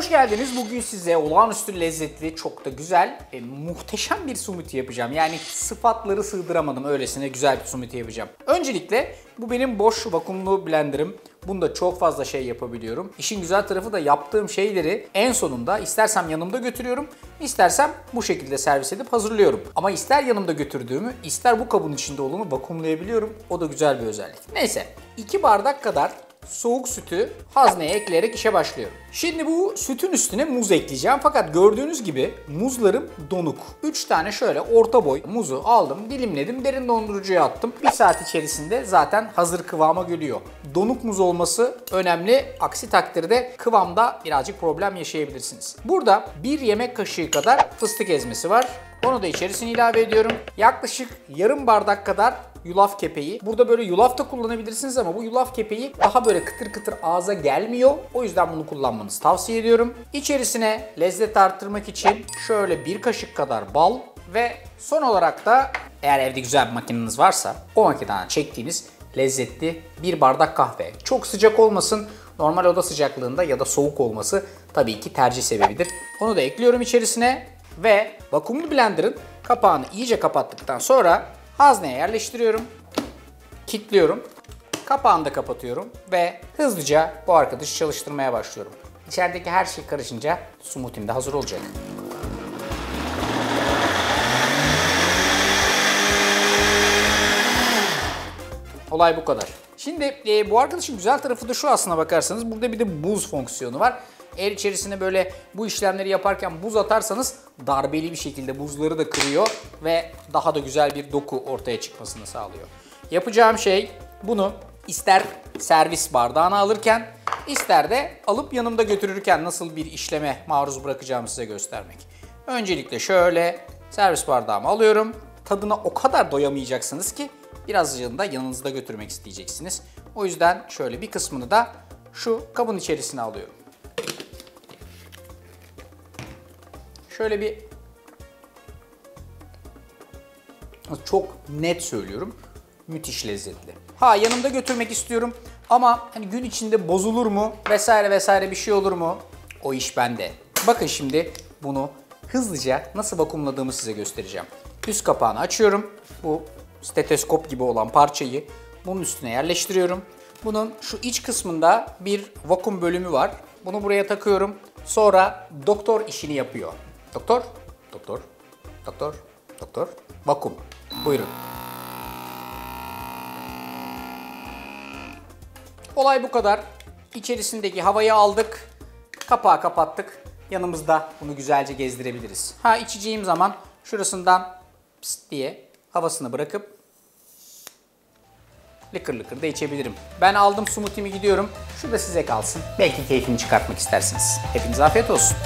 Hoş geldiniz. Bugün size olağanüstü lezzetli, çok da güzel ve muhteşem bir smoothie yapacağım. Yani sıfatları sığdıramadım, öylesine güzel bir smoothie yapacağım. Öncelikle bu benim boş vakumlu blenderım. Bunda çok fazla şey yapabiliyorum. İşin güzel tarafı da yaptığım şeyleri en sonunda istersem yanımda götürüyorum, istersem bu şekilde servis edip hazırlıyorum. Ama ister yanımda götürdüğümü, ister bu kabın içinde olanı vakumlayabiliyorum. O da güzel bir özellik. Neyse, 2 bardak kadar soğuk sütü hazneye ekleyerek işe başlıyorum. Şimdi bu sütün üstüne muz ekleyeceğim. Fakat gördüğünüz gibi muzlarım donuk. 3 tane şöyle orta boy muzu aldım, dilimledim, derin dondurucuya attım. 1 saat içerisinde zaten hazır kıvama geliyor. Donuk muz olması önemli. Aksi takdirde kıvamda birazcık problem yaşayabilirsiniz. Burada 1 yemek kaşığı kadar fıstık ezmesi var. Onu da içerisine ilave ediyorum. Yaklaşık yarım bardak kadar yulaf kepeği. Burada böyle yulaf da kullanabilirsiniz ama bu yulaf kepeği daha böyle kıtır kıtır ağza gelmiyor. O yüzden bunu kullanmanızı tavsiye ediyorum. İçerisine lezzet arttırmak için şöyle 1 kaşık kadar bal ve son olarak da eğer evde güzel bir makineniz varsa o makineden çektiğiniz lezzetli 1 bardak kahve. Çok sıcak olmasın. Normal oda sıcaklığında ya da soğuk olması tabii ki tercih sebebidir. Onu da ekliyorum içerisine ve vakumlu blenderın kapağını iyice kapattıktan sonra hazneye yerleştiriyorum, kilitliyorum, kapağını da kapatıyorum ve hızlıca bu arkadaşı çalıştırmaya başlıyorum. İçerideki her şey karışınca smoothie'm de hazır olacak. Olay bu kadar. Şimdi bu arkadaşın güzel tarafı da şu, aslına bakarsanız burada bir de buz fonksiyonu var. Eğer içerisine böyle bu işlemleri yaparken buz atarsanız darbeli bir şekilde buzları da kırıyor ve daha da güzel bir doku ortaya çıkmasını sağlıyor. Yapacağım şey, bunu ister servis bardağına alırken ister de alıp yanımda götürürken nasıl bir işleme maruz bırakacağımı size göstermek. Öncelikle şöyle servis bardağımı alıyorum. Tadına o kadar doyamayacaksınız ki birazcığını da yanınızda götürmek isteyeceksiniz. O yüzden şöyle bir kısmını da şu kabın içerisine alıyorum. Şöyle bir, çok net söylüyorum, müthiş lezzetli. Ha, yanımda götürmek istiyorum ama hani gün içinde bozulur mu vesaire vesaire, bir şey olur mu? O iş bende. Bakın şimdi bunu hızlıca nasıl vakumladığımı size göstereceğim. Üst kapağını açıyorum. Bu steteskop gibi olan parçayı bunun üstüne yerleştiriyorum. Bunun şu iç kısmında bir vakum bölümü var. Bunu buraya takıyorum. Sonra doktor işini yapıyor. Doktor, doktor, doktor, doktor, vakum. Buyurun. Olay bu kadar. İçerisindeki havayı aldık, kapağı kapattık. Yanımızda bunu güzelce gezdirebiliriz. Ha, içeceğim zaman şurasından pıst diye havasını bırakıp lıkır lıkır da içebilirim. Ben aldım smoothie'mi, gidiyorum. Şu da size kalsın. Belki keyfini çıkartmak istersiniz. Hepinize afiyet olsun.